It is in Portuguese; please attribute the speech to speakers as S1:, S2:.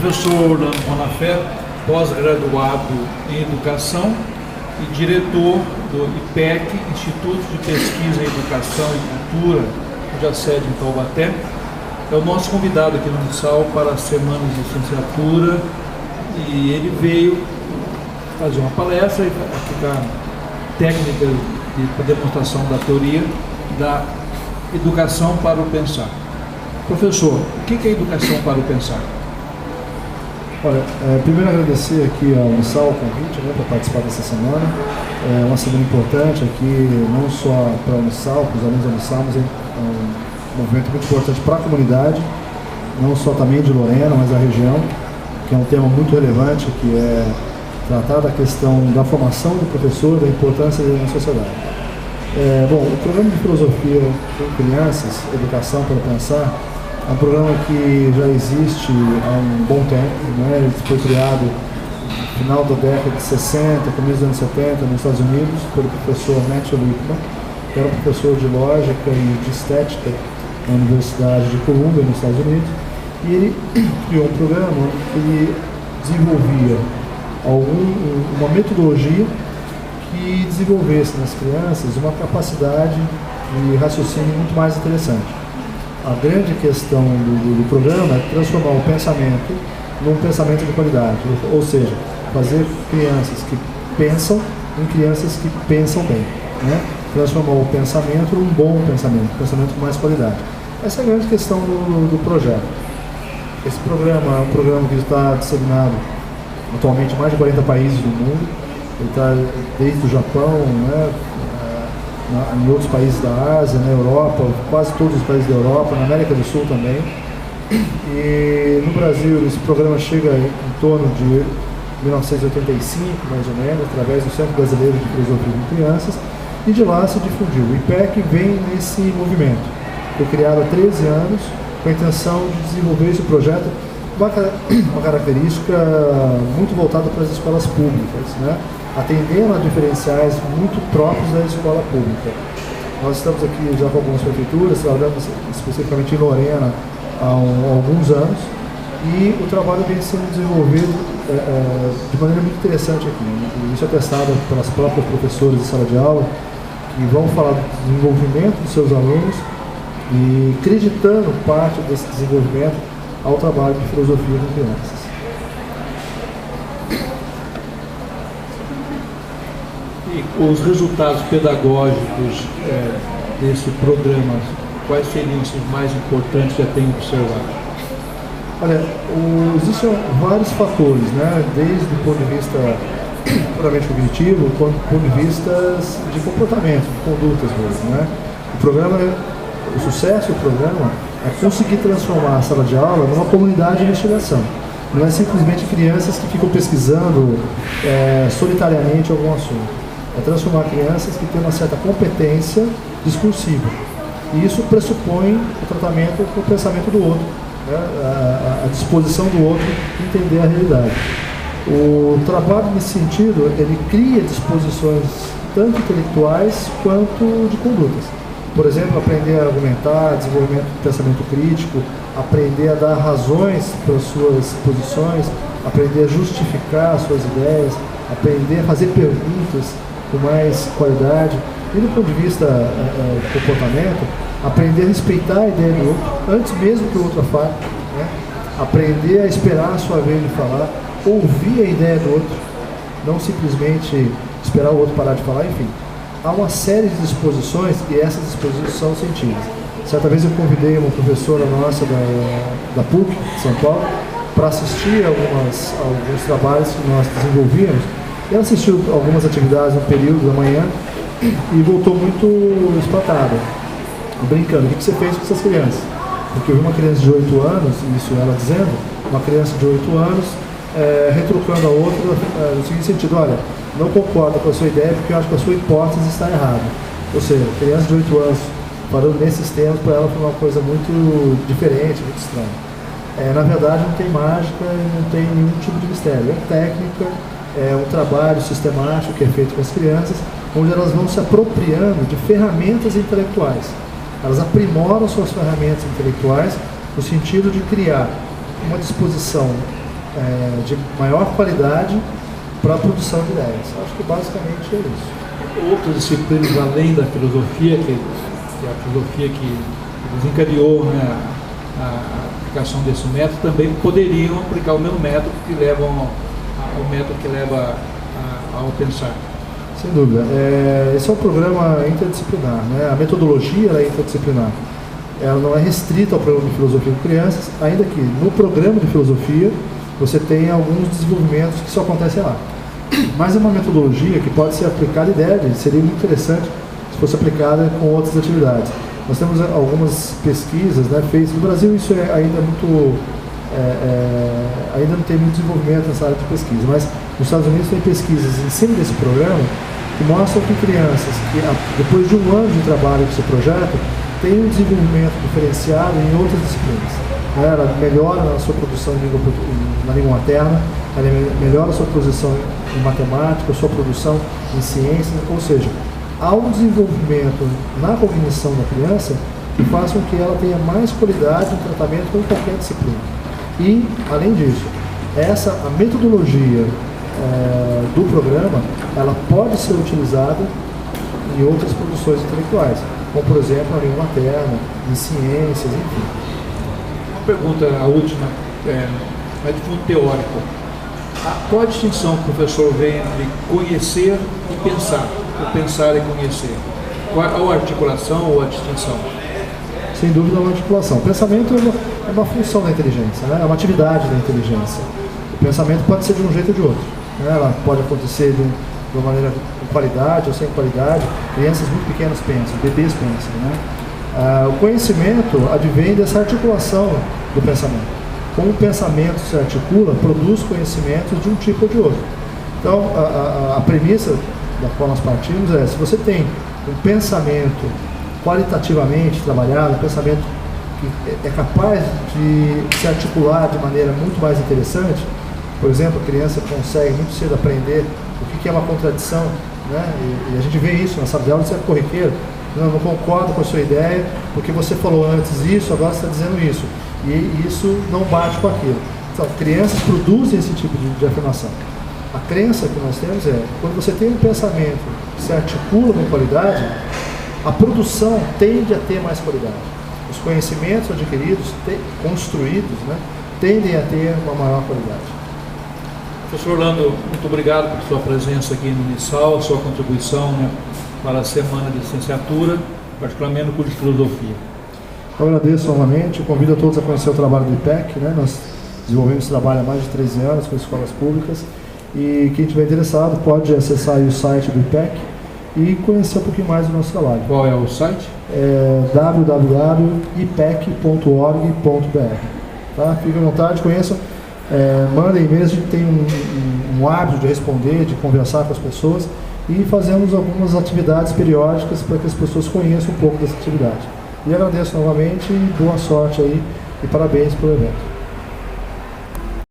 S1: professor Orlando Bonafé, pós-graduado em Educação e diretor do IPEC, Instituto de Pesquisa em Educação e Cultura, cuja sede em Taubaté. É o nosso convidado aqui no Unisal para as semanas de licenciatura e ele veio fazer uma palestra e aplicar técnicas de demonstração da teoria da educação para o pensar. Professor, o que é educação para o pensar?
S2: Olha, primeiro agradecer aqui ao Unisal o convite, para participar dessa semana. É uma semana importante aqui, não só para a Unisal, para os alunos da Unisal, mas é um movimento muito importante para a comunidade, não só também de Lorena, mas da região, que é um tema muito relevante, que é tratar da questão da formação do professor, da importância dele na sociedade. Bom, o programa de filosofia com crianças, Educação para Pensar, é um programa que já existe há um bom tempo, né? Ele foi criado no final da década de 60, começo dos anos 70, nos Estados Unidos, pelo professor Matthew Lipman, que era professor de lógica e de estética na Universidade de Columbia, nos Estados Unidos, e ele criou um programa que ele desenvolvia uma metodologia que desenvolvesse nas crianças uma capacidade de raciocínio muito mais interessante. A grande questão do programa é transformar o pensamento num pensamento de qualidade, ou seja, fazer crianças que pensam em crianças que pensam bem, né? Transformar o pensamento num bom pensamento com mais qualidade. Essa é a grande questão do projeto. Esse programa é um programa que está disseminado atualmente em mais de 40 países do mundo. Ele está desde o Japão, né, em outros países da Ásia, na Europa, quase todos os países da Europa, na América do Sul também. E no Brasil esse programa chega em torno de 1985, mais ou menos, através do Centro Brasileiro de Filosofia de Crianças, e de lá se difundiu. O IPEC vem nesse movimento. Foi criado há 13 anos com a intenção de desenvolver esse projeto, uma característica muito voltada para as escolas públicas, né? Atendendo a diferenciais muito próprios da escola pública. Nós estamos aqui já com algumas prefeituras, trabalhando especificamente em Lorena há alguns anos, e o trabalho vem sendo desenvolvido de maneira muito interessante aqui. E isso é testado pelas próprias professoras de sala de aula, que vão falar do desenvolvimento dos seus alunos e acreditando parte desse desenvolvimento ao trabalho de filosofia com crianças.
S1: E os resultados pedagógicos desse programa, quais seriam os mais importantes que já tem observado?
S2: Olha, existem vários fatores, né? Desde o ponto de vista puramente cognitivo, quanto do ponto de vista de comportamento, de condutas mesmo, né? O sucesso do programa é conseguir transformar a sala de aula numa comunidade de investigação. Não é simplesmente crianças que ficam pesquisando solitariamente algum assunto. É transformar crianças que têm uma certa competência discursiva. E isso pressupõe o tratamento com o pensamento do outro, né? A disposição do outro entender a realidade. O trabalho nesse sentido, ele cria disposições tanto intelectuais quanto de condutas. Por exemplo, aprender a argumentar, desenvolvimento do pensamento crítico, aprender a dar razões para as suas posições, aprender a justificar as suas ideias, aprender a fazer perguntas com mais qualidade. E do ponto de vista comportamento, aprender a respeitar a ideia do outro, antes mesmo que o outro a fale, né? Aprender a esperar a sua vez de falar, ouvir a ideia do outro, não simplesmente esperar o outro parar de falar, enfim. Há uma série de disposições e essas disposições são sentidas. Certa vez eu convidei uma professora nossa da PUC, de São Paulo, para assistir alguns trabalhos que nós desenvolvíamos. Ela assistiu algumas atividades no período da manhã e voltou muito espantada, brincando: o que você fez com essas crianças? Porque eu vi uma criança de 8 anos, isso ela dizendo, uma criança de 8 anos retrucando a outra no seguinte sentido: olha, não concordo com a sua ideia porque eu acho que a sua hipótese está errada. Ou seja, criança de 8 anos falando nesses termos, para ela foi uma coisa muito diferente, muito estranha. Na verdade não tem mágica, não tem nenhum tipo de mistério, é técnica, é um trabalho sistemático que é feito com as crianças, onde elas vão se apropriando de ferramentas intelectuais. Elas aprimoram suas ferramentas intelectuais no sentido de criar uma disposição de maior qualidade para a produção de ideias. Acho que basicamente é isso.
S1: Outras disciplinas além da filosofia, que é a filosofia que desencadeou, né, a aplicação desse método, também poderiam aplicar o mesmo método que leva ao pensar.
S2: Sem dúvida. Esse é um programa interdisciplinar, né? A metodologia é interdisciplinar. Ela não é restrita ao programa de filosofia de crianças, ainda que no programa de filosofia você tem alguns desenvolvimentos que só acontecem lá. Mas é uma metodologia que pode ser aplicada, seria muito interessante se fosse aplicada com outras atividades. Nós temos algumas pesquisas, né, feitas no Brasil. Isso ainda muito ainda não tem muito desenvolvimento nessa área de pesquisa, mas nos Estados Unidos tem pesquisas em cima desse programa que mostram que crianças que depois de um ano de trabalho com esse projeto têm um desenvolvimento diferenciado em outras disciplinas. Ela melhora a sua produção na língua materna, ela melhora a sua produção em matemática, a sua produção em ciências, ou seja, há um desenvolvimento na cognição da criança que faz com que ela tenha mais qualidade no tratamento com qualquer disciplina. E, além disso, a metodologia do programa, ela pode ser utilizada em outras produções intelectuais, como, por exemplo, na língua materna, em ciências, enfim.
S1: Uma pergunta, a última, mas de fundo teórico. Qual a distinção que o professor vê entre conhecer e pensar? Ou pensar e conhecer? Qual a articulação ou a distinção?
S2: Sem dúvida, é uma articulação. O pensamento é uma função da inteligência, né? É uma atividade da inteligência. O pensamento pode ser de um jeito ou de outro, né? Ela pode acontecer de uma maneira com qualidade ou sem qualidade. Crianças muito pequenas pensam, bebês pensam, né? O conhecimento advém dessa articulação do pensamento. Como o pensamento se articula, produz conhecimentos de um tipo ou de outro. Então, a premissa da qual nós partimos se você tem um pensamento qualitativamente trabalhado, um pensamento que é capaz de se articular de maneira muito mais interessante, por exemplo, a criança consegue muito cedo aprender o que é uma contradição, né? E a gente vê isso na sala de aula, isso é corriqueiro. Não concordo com a sua ideia, porque você falou antes isso, agora você está dizendo isso. E isso não bate com aquilo. Então, crianças produzem esse tipo de afirmação. A crença que nós temos quando você tem um pensamento que se articula com qualidade, a produção tende a ter mais qualidade. Os conhecimentos adquiridos, construídos, né, tendem a ter uma maior qualidade.
S1: Professor Orlando, muito obrigado por sua presença aqui no Unisal, a sua contribuição, né, para a semana de licenciatura, particularmente no curso de filosofia.
S2: Eu agradeço novamente, convido a todos a conhecer o trabalho do IPEC, né? Nós desenvolvemos esse trabalho há mais de 13 anos com escolas públicas, e quem estiver interessado pode acessar aí o site do IPEC e conhecer um pouquinho mais do nosso trabalho.
S1: Qual é o site?
S2: www.ipec.org.br. Tá? Fiquem à vontade, conheçam, mandem e-mails, a gente tem um hábito de responder, de conversar com as pessoas, e fazemos algumas atividades periódicas para que as pessoas conheçam um pouco dessa atividade. E agradeço novamente, boa sorte aí e parabéns pelo evento.